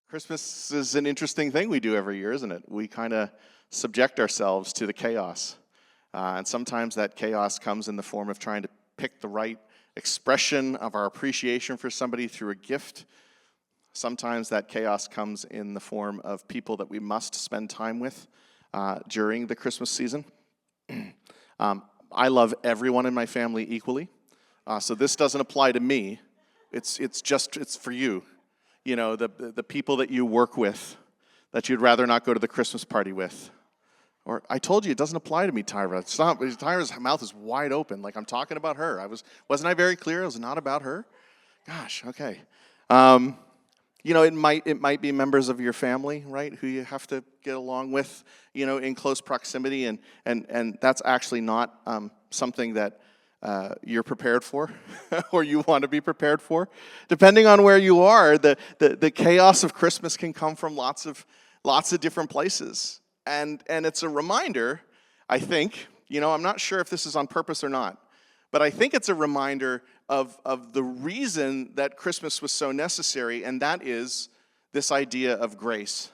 Christmas is an interesting thing we do every year, isn't it? We kind of subject ourselves to the chaos. And sometimes that chaos comes in the form of trying to pick the right expression of our appreciation for somebody through a gift. Sometimes that chaos comes in the form of people that we must spend time with during the Christmas season. I love everyone in my family equally. So this doesn't apply to me. It's for you. You know, the people that you work with that you'd rather not go to the Christmas party with. Or, I told you, it doesn't apply to me, Tyra. It's not, Tyra's mouth is wide open, like I'm talking about her. Wasn't I very clear? It was not about her? Gosh, okay. You know, it might be members of your family, right, who you have to get along with, you know, in close proximity, and that's actually not something that you're prepared for or you want to be prepared for. Depending on where you are, the chaos of Christmas can come from lots of different places. And it's a reminder, I think, you know, I'm not sure if this is on purpose or not, but I think it's a reminder of the reason that Christmas was so necessary, and that is this idea of grace.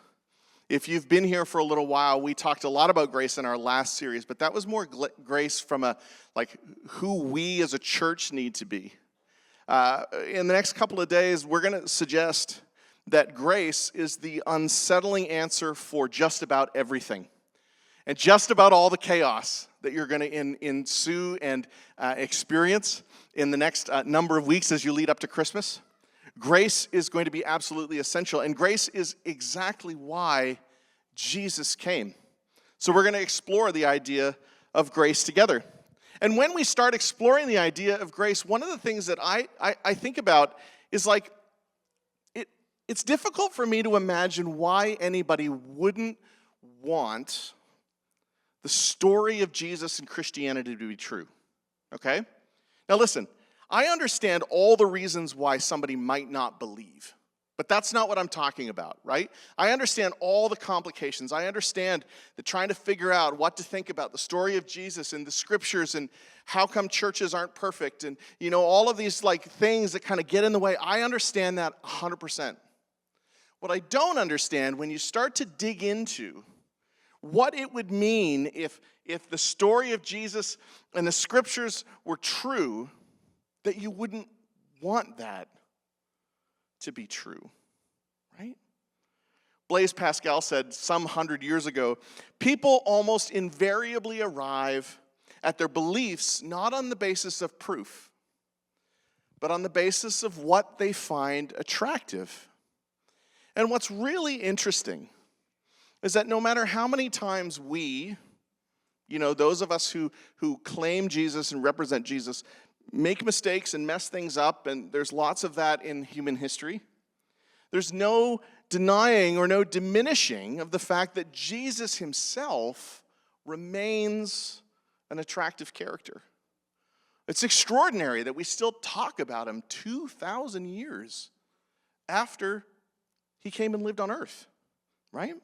If you've been here for a little while, we talked a lot about grace in our last series, but that was more grace from who we as a church need to be. In the next couple of days, we're going to suggest that grace is the unsettling answer for just about everything and just about all the chaos that you're going to ensue and experience in the next number of weeks as you lead up to Christmas. Grace is going to be absolutely essential, and grace is exactly why Jesus came. So we're going to explore the idea of grace together. And when we start exploring the idea of grace, one of the things that I think about is it's difficult for me to imagine why anybody wouldn't want the story of Jesus and Christianity to be true, okay? Now listen, I understand all the reasons why somebody might not believe, but that's not what I'm talking about, right? I understand all the complications. I understand that trying to figure out what to think about the story of Jesus and the scriptures and how come churches aren't perfect and, you know, all of these things that kind of get in the way. I understand that 100%. What I don't understand when you start to dig into what it would mean if the story of Jesus and the scriptures were true, that you wouldn't want that to be true, right? Blaise Pascal said some 100 years ago, people almost invariably arrive at their beliefs not on the basis of proof, but on the basis of what they find attractive. And what's really interesting is that no matter how many times we, you know, those of us who claim Jesus and represent Jesus, make mistakes and mess things up, and there's lots of that in human history, there's no denying or no diminishing of the fact that Jesus himself remains an attractive character. It's extraordinary that we still talk about him 2,000 years after he came and lived on earth, right?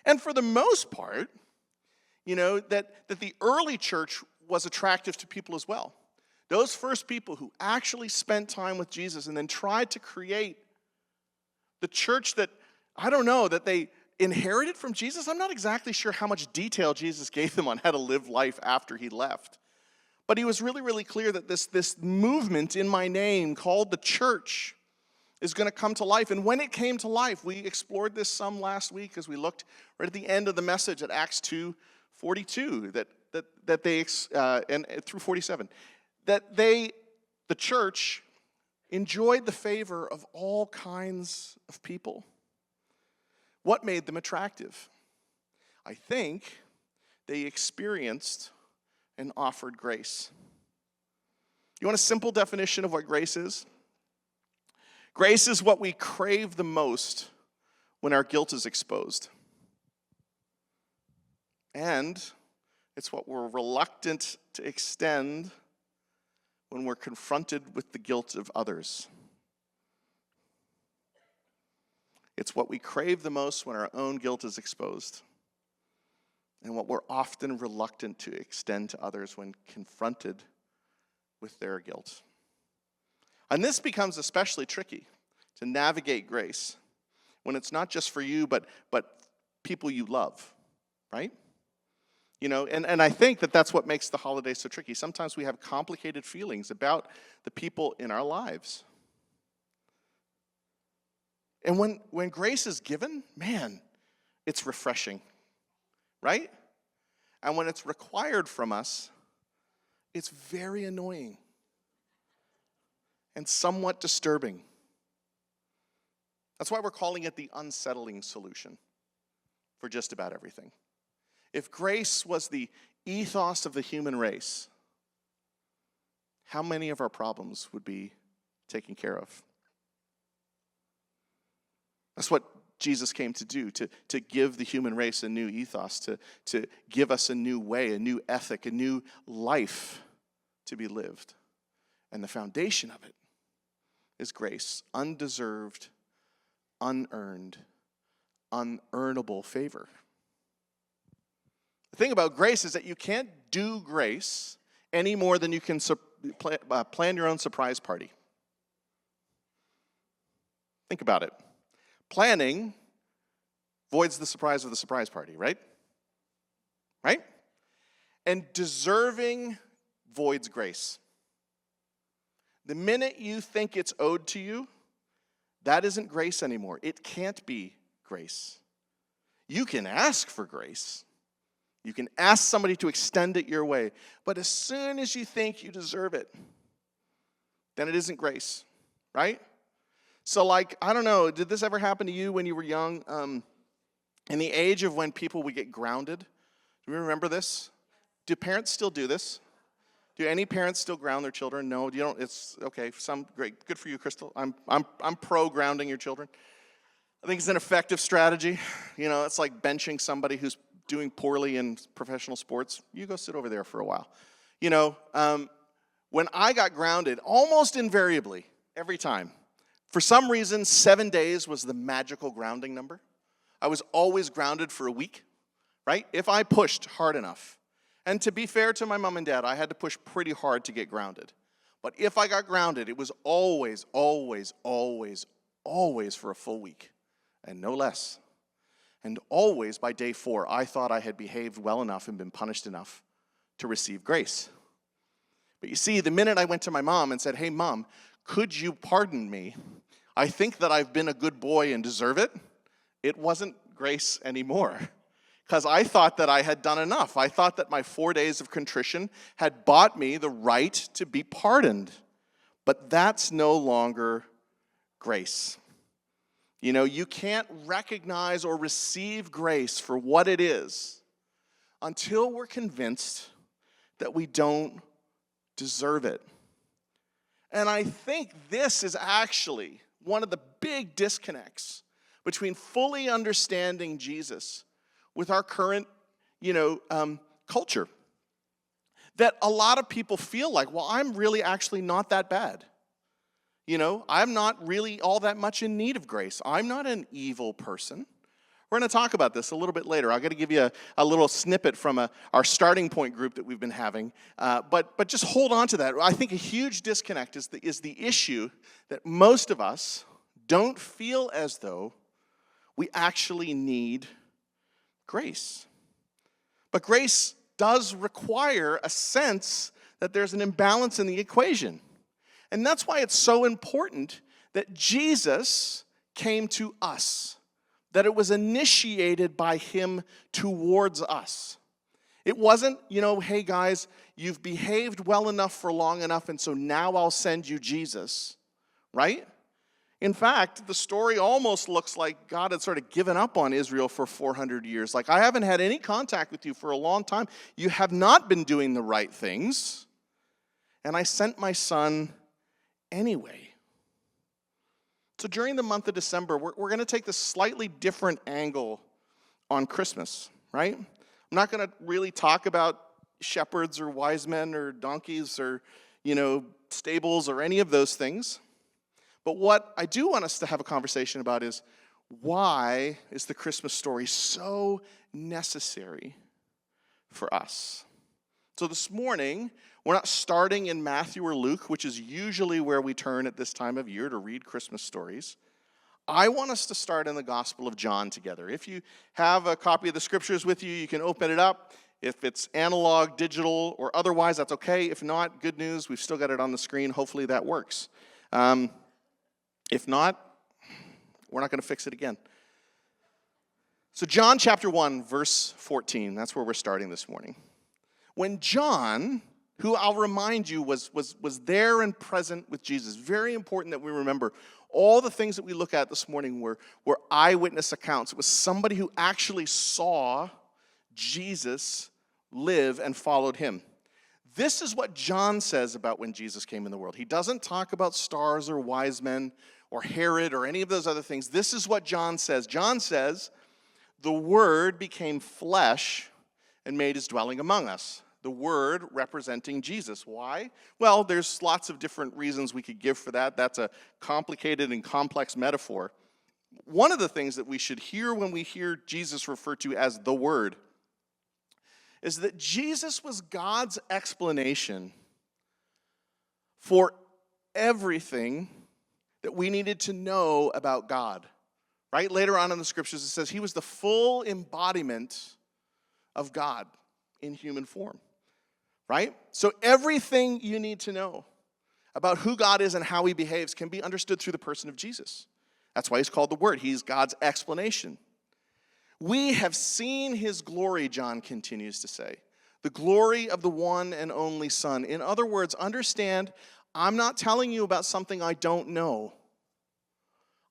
And for the most part, you know, that the early church was attractive to people as well. Those first people who actually spent time with Jesus and then tried to create the church that, I don't know, that they inherited from Jesus. I'm not exactly sure how much detail Jesus gave them on how to live life after he left. But he was really, really clear that this movement in my name called the church is going to come to life. And when it came to life, we explored this some last week as we looked right at the end of the message at Acts 2:42, that they and through 47, that the church enjoyed the favor of all kinds of people. What made them attractive? I think they experienced and offered grace. You want a simple definition of what grace is? Grace is what we crave the most when our guilt is exposed. And it's what we're reluctant to extend when we're confronted with the guilt of others. It's what we crave the most when our own guilt is exposed, and what we're often reluctant to extend to others when confronted with their guilt. And this becomes especially tricky to navigate grace when it's not just for you, but people you love, right? You know, and I think that that's what makes the holidays so tricky. Sometimes we have complicated feelings about the people in our lives. And when grace is given, man, it's refreshing, right? And when it's required from us, it's very annoying and somewhat disturbing. That's why we're calling it the unsettling solution for just about everything. If grace was the ethos of the human race, how many of our problems would be taken care of? That's what Jesus came to do, to give the human race a new ethos, to give us a new way, a new ethic, a new life to be lived. And the foundation of it is grace, undeserved, unearned, unearnable favor. The thing about grace is that you can't do grace any more than you can plan your own surprise party. Think about it. Planning voids the surprise of the surprise party, right? Right? And deserving voids grace. The minute you think it's owed to you, that isn't grace anymore. It can't be grace. You can ask for grace. You can ask somebody to extend it your way. But as soon as you think you deserve it, then it isn't grace, right? So like, I don't know, did this ever happen to you when you were young? In the age of when people would get grounded, do you remember this? Do parents still do this? Do any parents still ground their children? No, you don't. It's okay. Some great, good for you, Crystal. I'm pro grounding your children. I think it's an effective strategy. You know, it's like benching somebody who's doing poorly in professional sports. You go sit over there for a while. You know, when I got grounded, almost invariably, every time, for some reason, 7 days was the magical grounding number. I was always grounded for a week, right? If I pushed hard enough. And to be fair to my mom and dad, I had to push pretty hard to get grounded. But if I got grounded, it was always, always, always, always for a full week, and no less. And always by day 4, I thought I had behaved well enough and been punished enough to receive grace. But you see, the minute I went to my mom and said, "Hey, Mom, could you pardon me? I think that I've been a good boy and deserve it," it wasn't grace anymore. Because I thought that I had done enough. I thought that my 4 days of contrition had bought me the right to be pardoned. But that's no longer grace. You know, you can't recognize or receive grace for what it is until we're convinced that we don't deserve it. And I think this is actually one of the big disconnects between fully understanding Jesus with our current, culture. That a lot of people feel like, well, I'm really actually not that bad. You know, I'm not really all that much in need of grace. I'm not an evil person. We're going to talk about this a little bit later. I'm going to give you a little snippet from our starting point group that we've been having. But just hold on to that. I think a huge disconnect is the issue that most of us don't feel as though we actually need grace. But grace does require a sense that there's an imbalance in the equation. And that's why it's so important that Jesus came to us, that it was initiated by him towards us. It wasn't, hey guys, you've behaved well enough for long enough, and so now I'll send you Jesus, right? In fact, the story almost looks like God had sort of given up on Israel for 400 years. Like, I haven't had any contact with you for a long time. You have not been doing the right things. And I sent my son anyway. So during the month of December, we're going to take this slightly different angle on Christmas, right? I'm not going to really talk about shepherds or wise men or donkeys or, stables or any of those things. But what I do want us to have a conversation about is, why is the Christmas story so necessary for us? So this morning, we're not starting in Matthew or Luke, which is usually where we turn at this time of year to read Christmas stories. I want us to start in the Gospel of John together. If you have a copy of the Scriptures with you, you can open it up. If it's analog, digital, or otherwise, that's okay. If not, good news, we've still got it on the screen. Hopefully that works. If not, we're not going to fix it again. So John chapter 1, verse 14, that's where we're starting this morning. When John, who I'll remind you was there and present with Jesus, very important that we remember, all the things that we look at this morning were eyewitness accounts. It was somebody who actually saw Jesus live and followed him. This is what John says about when Jesus came in the world. He doesn't talk about stars or wise men or Herod or any of those other things. This is what John says. John says, the Word became flesh and made his dwelling among us. The Word representing Jesus. Why? Well, there's lots of different reasons we could give for that. That's a complicated and complex metaphor. One of the things that we should hear when we hear Jesus referred to as the Word is that Jesus was God's explanation for everything that we needed to know about God. Right? Later on in the Scriptures it says he was the full embodiment of God in human form. Right? So everything you need to know about who God is and how he behaves can be understood through the person of Jesus. That's why he's called the Word. He's God's explanation. We have seen his glory, John continues to say. The glory of the one and only Son. In other words, understand, I'm not telling you about something I don't know.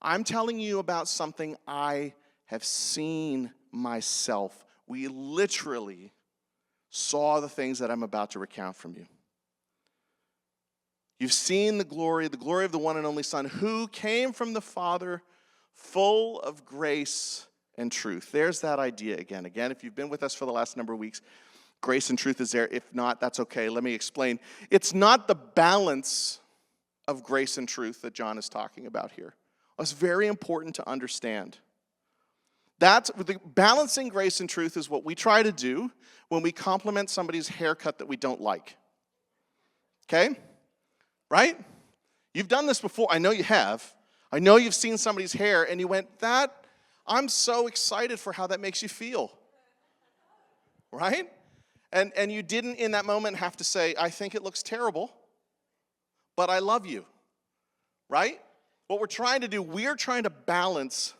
I'm telling you about something I have seen myself. We literally saw the things that I'm about to recount from you. You've seen the glory of the one and only Son, who came from the Father, full of grace and truth. There's that idea again. Again, if you've been with us for the last number of weeks, grace and truth is there. If not, that's okay. Let me explain. It's not the balance of grace and truth that John is talking about here. It's very important to understand. That's the balancing grace and truth is what we try to do when we compliment somebody's haircut that we don't like. Okay? Right? You've done this before. I know you have. I know you've seen somebody's hair and you went, I'm so excited for how that makes you feel. Right? And you didn't in that moment have to say, I think it looks terrible, but I love you. Right? What we're trying to do, we're trying to balance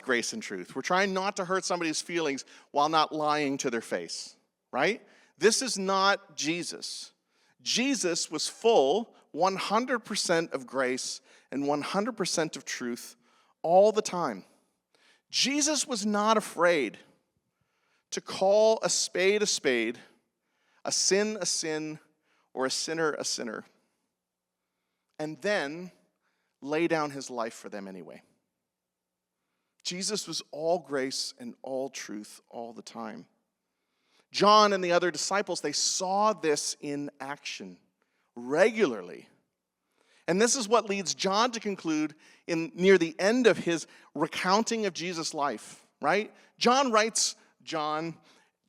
grace and truth. We're trying not to hurt somebody's feelings while not lying to their face, right? This is not Jesus. Jesus was full, 100% of grace and 100% of truth all the time. Jesus was not afraid to call a spade, a sin, or a sinner, and then lay down his life for them anyway. Jesus was all grace and all truth all the time. John and the other disciples, they saw this in action regularly. And this is what leads John to conclude near the end of his recounting of Jesus' life, right? John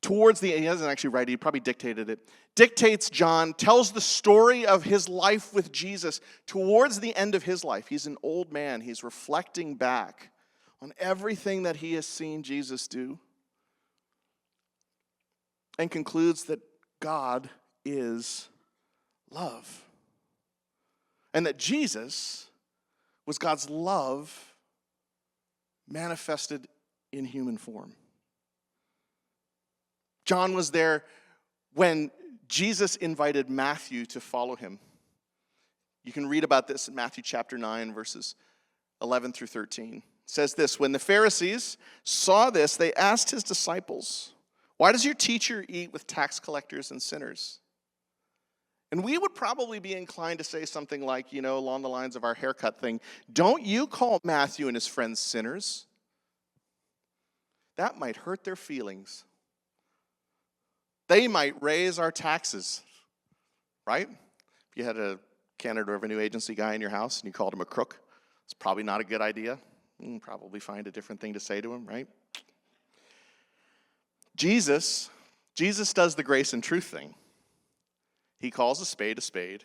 towards the end, he doesn't actually write it, he probably dictated it, dictates John, tells the story of his life with Jesus towards the end of his life. He's an old man. He's reflecting back on everything that he has seen Jesus do and concludes that God is love. And that Jesus was God's love manifested in human form. John was there when Jesus invited Matthew to follow him. You can read about this in Matthew chapter 9, verses 11 through 13. It says this, when the Pharisees saw this, they asked his disciples, why does your teacher eat with tax collectors and sinners? And we would probably be inclined to say something like, along the lines of our haircut thing, don't you call Matthew and his friends sinners? That might hurt their feelings. They might raise our taxes, right? If you had a Canada Revenue Agency guy in your house and you called him a crook, it's probably not a good idea. You probably find a different thing to say to him, right? Jesus does the grace and truth thing. He calls a spade,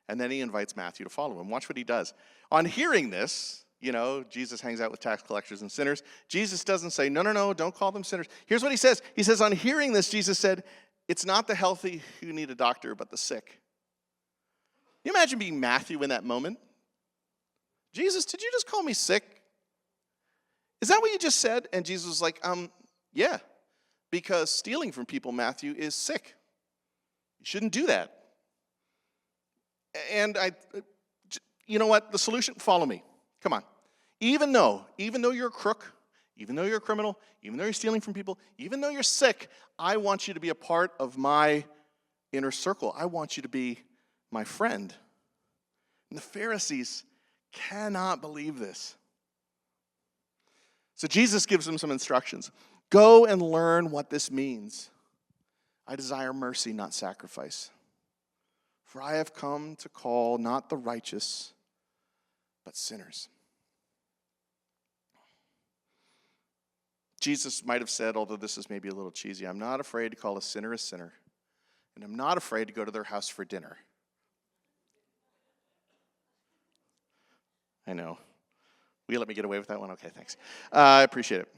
and then he invites Matthew to follow him. Watch what he does. On hearing this, Jesus hangs out with tax collectors and sinners. Jesus doesn't say, no, don't call them sinners. Here's what he says. He says, on hearing this, Jesus said, it's not the healthy who need a doctor, but the sick. Can you imagine being Matthew in that moment? Jesus, did you just call me sick? Is that what you just said? And Jesus was like, yeah, because stealing from people, Matthew, is sick. You shouldn't do that. And you know what? The solution, follow me. Come on. Even though you're a crook, even though you're a criminal, even though you're stealing from people, even though you're sick, I want you to be a part of my inner circle. I want you to be my friend. And the Pharisees cannot believe this. So Jesus gives them some instructions. Go and learn what this means. I desire mercy, not sacrifice. For I have come to call not the righteous, but sinners. Jesus might have said, although this is maybe a little cheesy, I'm not afraid to call a sinner, and I'm not afraid to go to their house for dinner. I know. Will you let me get away with that one? Okay, thanks. I appreciate it.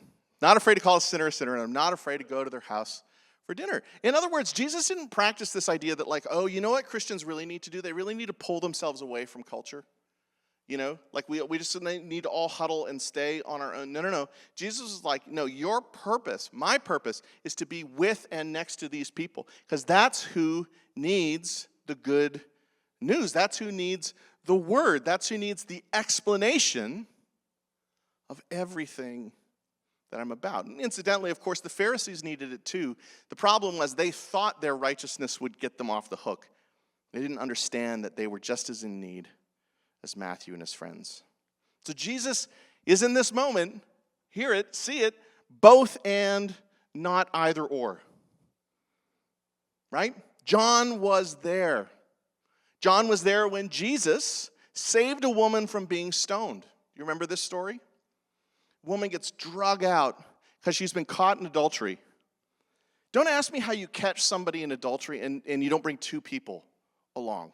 Not afraid to call a sinner, and I'm not afraid to go to their house for dinner. In other words, Jesus didn't practice this idea that you know what Christians really need to do? They really need to pull themselves away from culture. We just need to all huddle and stay on our own. No. Jesus was like, no, your purpose, my purpose, is to be with and next to these people. Because that's who needs the good news. That's who needs the word. That's who needs the explanation of everything that I'm about. And incidentally, of course, the Pharisees needed it too. The problem was they thought their righteousness would get them off the hook. They didn't understand that they were just as in need as Matthew and his friends. So Jesus is in this moment, hear it, see it, both and not either or. Right? John was there. John was there when Jesus saved a woman from being stoned. You remember this story? Woman gets drug out because she's been caught in adultery. Don't ask me how you catch somebody in adultery and you don't bring two people along.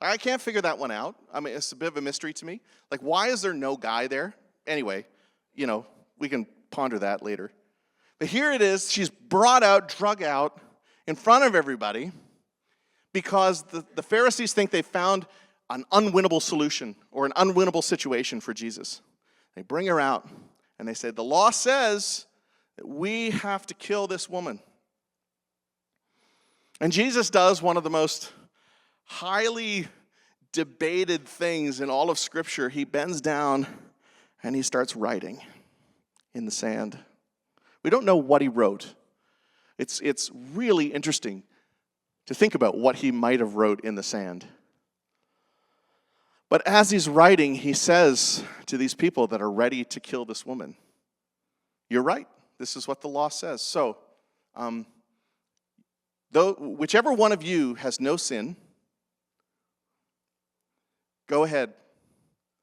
I can't figure that one out. I mean, it's a bit of a mystery to me. Why is there no guy there? Anyway, we can ponder that later. But here it is. She's brought out, drug out in front of everybody because the Pharisees think they found an unwinnable solution or an unwinnable situation for Jesus. They bring her out and they say, the law says that we have to kill this woman. And Jesus does one of the most highly debated things in all of Scripture. He bends down and he starts writing in the sand. We don't know what he wrote. It's really interesting to think about what he might have wrote in the sand. But as he's writing, he says to these people that are ready to kill this woman, you're right. This is what the law says. So, whichever one of you has no sin, go ahead,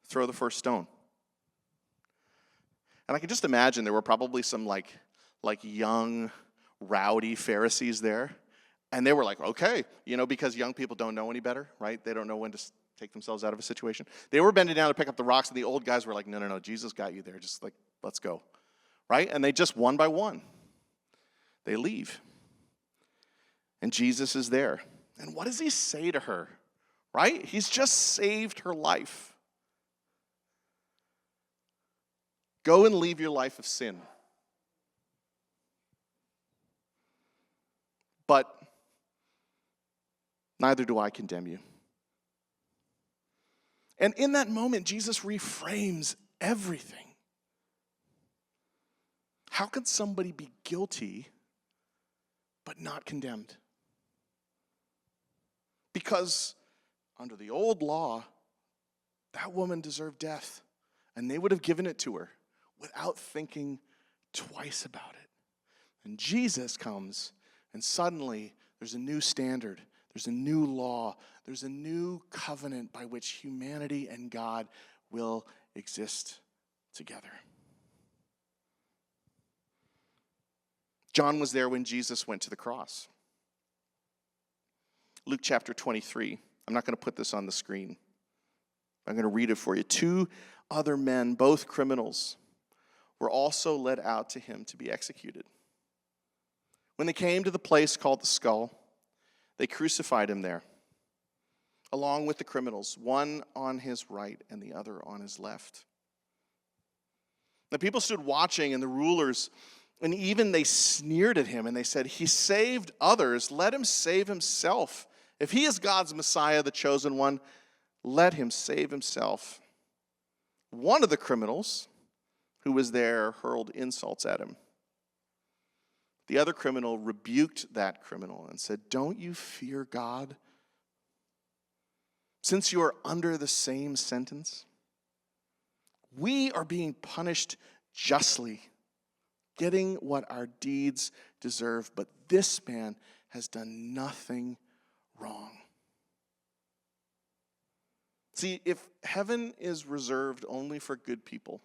throw the first stone. And I can just imagine there were probably some young, rowdy Pharisees there. And they were like, okay, because young people don't know any better, right? They don't know when to take themselves out of a situation. They were bending down to pick up the rocks, and the old guys were like, no, Jesus got you there. Just let's go, right? And they just one by one, they leave. And Jesus is there. And what does he say to her, right? He's just saved her life. Go and leave your life of sin. But neither do I condemn you. And in that moment, Jesus reframes everything. How could somebody be guilty but not condemned? Because under the old law, that woman deserved death, and they would have given it to her without thinking twice about it. And Jesus comes, and suddenly there's a new standard. There's a new law. There's a new covenant by which humanity and God will exist together. John was there when Jesus went to the cross. Luke chapter 23. I'm not going to put this on the screen. I'm going to read it for you. 2 other men, both criminals, were also led out to him to be executed. When they came to the place called the Skull, they crucified him there, along with the criminals, one on his right and the other on his left. The people stood watching, and the rulers, and even they sneered at him, and they said, "He saved others, let him save himself. If he is God's Messiah, the chosen one, let him save himself." One of the criminals who was there hurled insults at him. The other criminal rebuked that criminal and said, "Don't you fear God, since you are under the same sentence? We are being punished justly, getting what our deeds deserve, but this man has done nothing wrong." See, if heaven is reserved only for good people,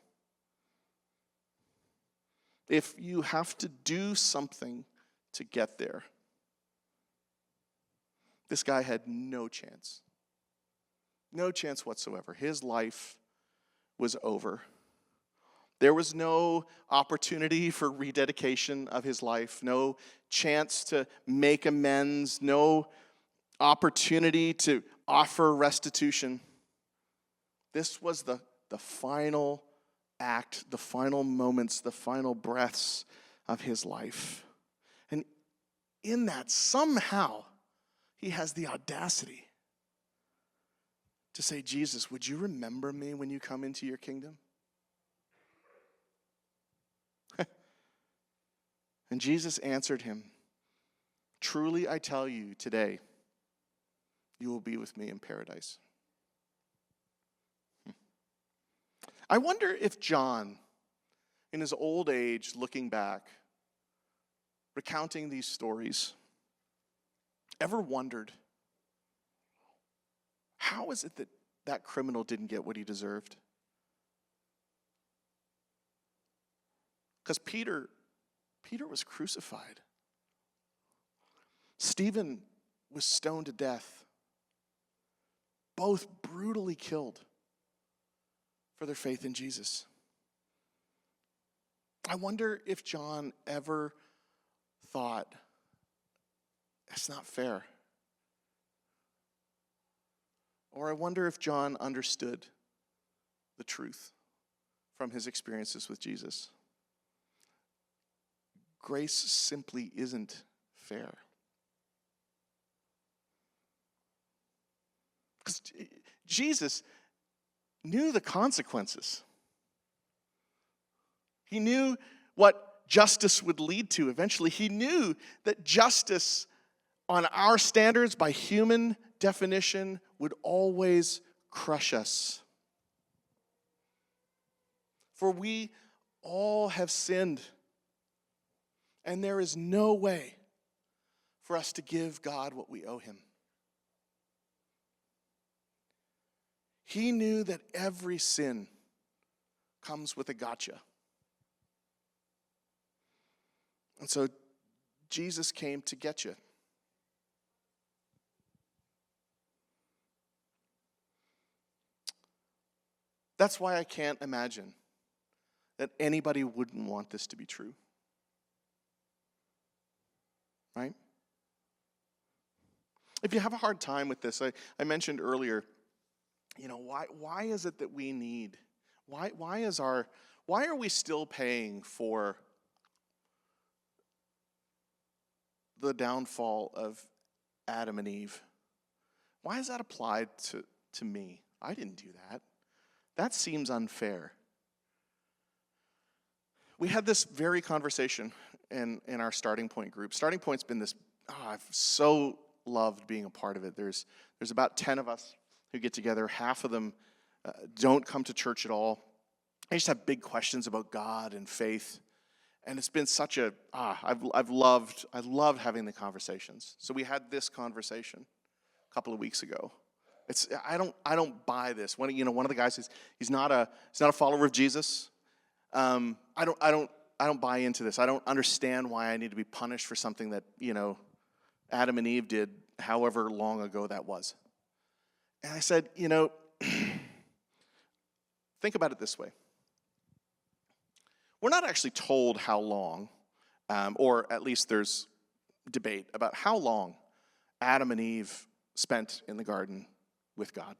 if you have to do something to get there, this guy had no chance. No chance whatsoever. His life was over. There was no opportunity for rededication of his life, no chance to make amends, no opportunity to offer restitution. This was the final act, the final moments, the final breaths of his life. And in that, somehow, he has the audacity to say, "Jesus, would you remember me when you come into your kingdom?" And Jesus answered him, "Truly I tell you, today you will be with me in paradise." I wonder if John, in his old age, looking back, recounting these stories, ever wondered, how is it that that criminal didn't get what he deserved? Because Peter was crucified. Stephen was stoned to death. Both brutally killed for their faith in Jesus. I wonder if John ever thought, that's not fair. Or I wonder if John understood the truth from his experiences with Jesus. Grace simply isn't fair. Because Jesus knew the consequences. He knew what justice would lead to eventually. He knew that justice on our standards, by human definition, would always crush us. For we all have sinned, and there is no way for us to give God what we owe him. He knew that every sin comes with a gotcha. And so Jesus came to get you. That's why I can't imagine that anybody wouldn't want this to be true. Right? If you have a hard time with this, I mentioned earlier, why is it that we need? Why are we still paying for the downfall of Adam and Eve? Why is that applied to me? I didn't do that. That seems unfair. We had this very conversation in our Starting Point group. Starting Point's been this, I've so loved being a part of it. There's about 10 of us who get together. Half of them don't come to church at all. I just have big questions about God and faith. And it's been such I've loved having the conversations. So we had this conversation a couple of weeks ago. I don't buy this. One of the guys he's not a follower of Jesus. I don't buy into this. I don't understand why I need to be punished for something that, Adam and Eve did however long ago that was. And I said, Think about it this way. We're not actually told how long, or at least there's debate about how long Adam and Eve spent in the garden with God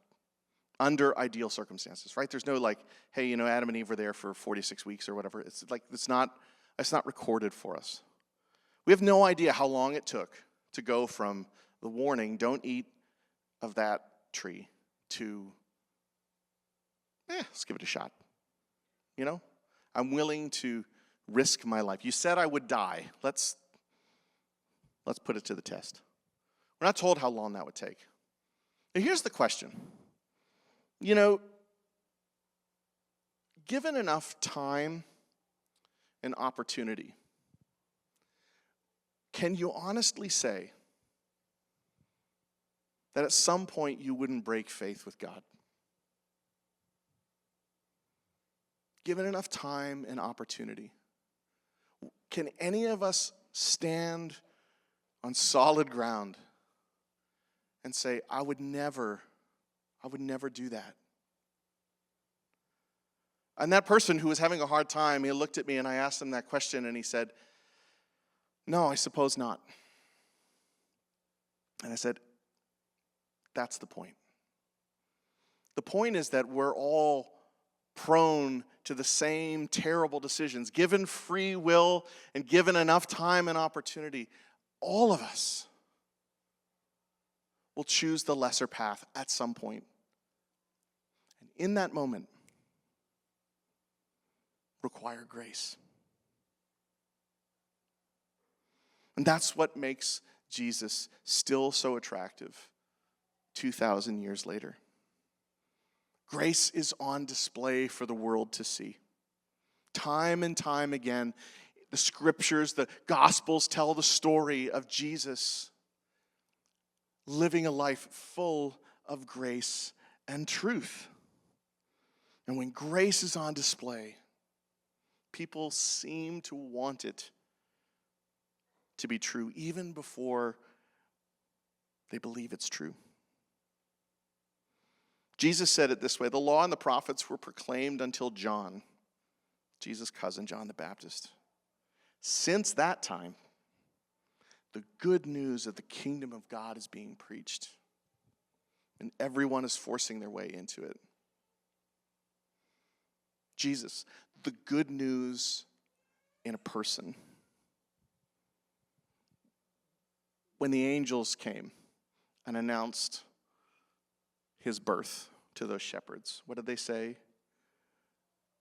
under ideal circumstances, right? There's no like, hey, Adam and Eve were there for 46 weeks or whatever. It's not recorded for us. We have no idea how long it took to go from the warning, don't eat of that tree, to, let's give it a shot. I'm willing to risk my life. You said I would die. Let's put it to the test. We're not told how long that would take. Now, here's the question. Given enough time and opportunity, can you honestly say that at some point you wouldn't break faith with God? Given enough time and opportunity, can any of us stand on solid ground and say, I would never do that? And that person who was having a hard time, he looked at me and I asked him that question and he said, no, I suppose not. And I said, that's the point. The point is that we're all prone to the same terrible decisions. Given free will and given enough time and opportunity, all of us will choose the lesser path at some point. And in that moment, require grace. And that's what makes Jesus still so attractive 2,000 years later. Grace is on display for the world to see. Time and time again, the scriptures, the gospels tell the story of Jesus living a life full of grace and truth. And when grace is on display, people seem to want it to be true even before they believe it's true. Jesus said it this way: the law and the prophets were proclaimed until John, Jesus' cousin, John the Baptist. Since that time, the good news of the kingdom of God is being preached, and everyone is forcing their way into it. Jesus, the good news in a person. When the angels came and announced his birth to those shepherds, what did they say?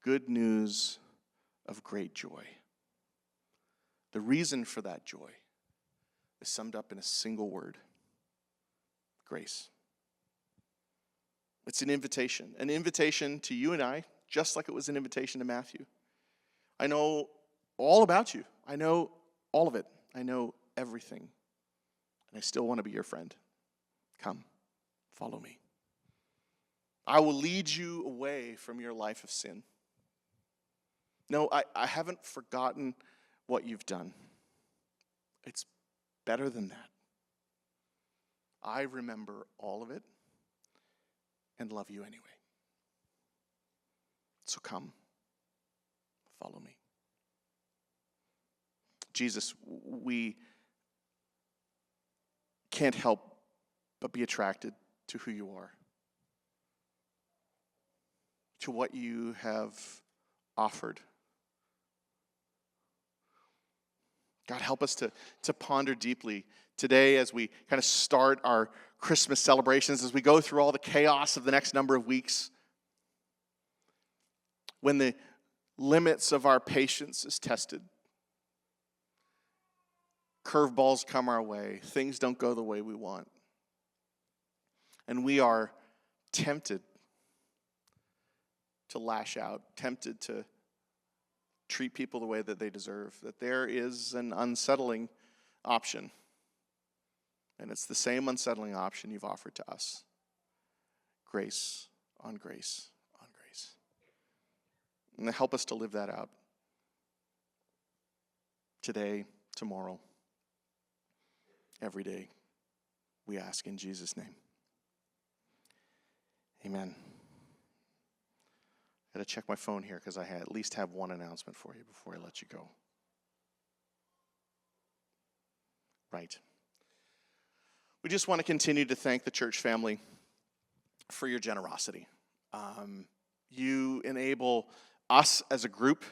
Good news of great joy. The reason for that joy is summed up in a single word: grace. It's an invitation to you and I, just like it was an invitation to Matthew. I know all about you. I know all of it. I know everything. And I still want to be your friend. Come, follow me. I will lead you away from your life of sin. No, I haven't forgotten what you've done. It's better than that. I remember all of it and love you anyway. So come, follow me. Jesus, we can't help but be attracted to who you are, to what you have offered. God, help us to ponder deeply today as we kind of start our Christmas celebrations, as we go through all the chaos of the next number of weeks, when the limits of our patience is tested. Curveballs come our way. Things don't go the way we want. And we are tempted to lash out, tempted to treat people the way that they deserve, that there is an unsettling option. And it's the same unsettling option you've offered to us. Grace on grace on grace. And help us to live that out today, tomorrow, every day. We ask in Jesus' name. Amen. Got to check my phone here because I at least have one announcement for you before I let you go. Right. We just want to continue to thank the church family for your generosity. You enable us as a group.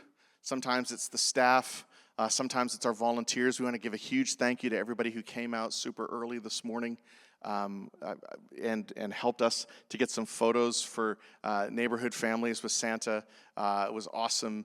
Sometimes it's the staff. Sometimes it's our volunteers. We want to give a huge thank you to everybody who came out super early this morning and helped us to get some photos for neighborhood families with Santa. It was awesome.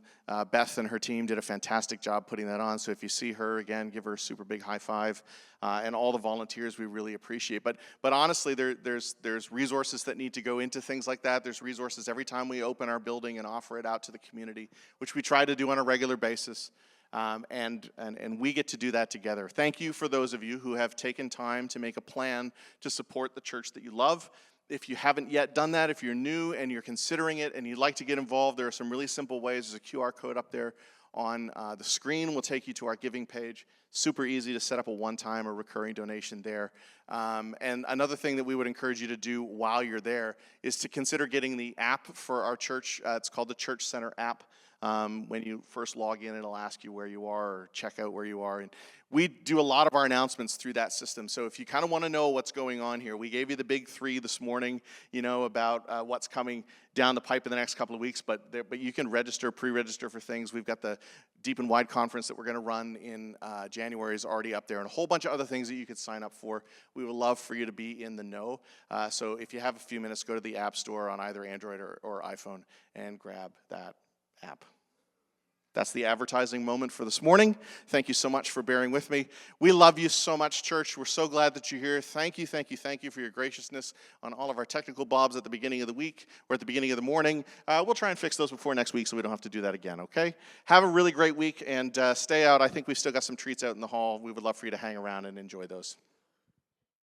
Beth and her team did a fantastic job putting that on. So if you see her again, give her a super big high five. And all the volunteers we really appreciate. But honestly, there's resources that need to go into things like that. There's resources every time we open our building and offer it out to the community, which we try to do on a regular basis. And we get to do that together. Thank you for those of you who have taken time to make a plan to support the church that you love. If you haven't yet done that, if you're new and you're considering it and you'd like to get involved, there are some really simple ways. There's a QR code up there on the screen. Will take you to our giving page. Super easy to set up a one-time or recurring donation there. And another thing that we would encourage you to do while you're there is to consider getting the app for our church. It's called the Church Center app. When you first log in, it'll ask you where you are or check out where you are. And we do a lot of our announcements through that system. So if you kind of want to know what's going on here, we gave you the big three this morning, about what's coming down the pipe in the next couple of weeks. But you can pre-register for things. We've got the Deep and Wide conference that we're going to run in January is already up there, and a whole bunch of other things that you could sign up for. We would love for you to be in the know. So if you have a few minutes, go to the App Store on either Android or iPhone and grab that app. That's the advertising moment for this morning. Thank you so much for bearing with me. We love you so much, church. We're so glad that you're here. Thank you for your graciousness on all of our technical bobs at the beginning of the week or at the beginning of the morning. We'll try and fix those before next week so we don't have to do that again, okay? Have a really great week and stay out. I think we've still got some treats out in the hall. We would love for you to hang around and enjoy those.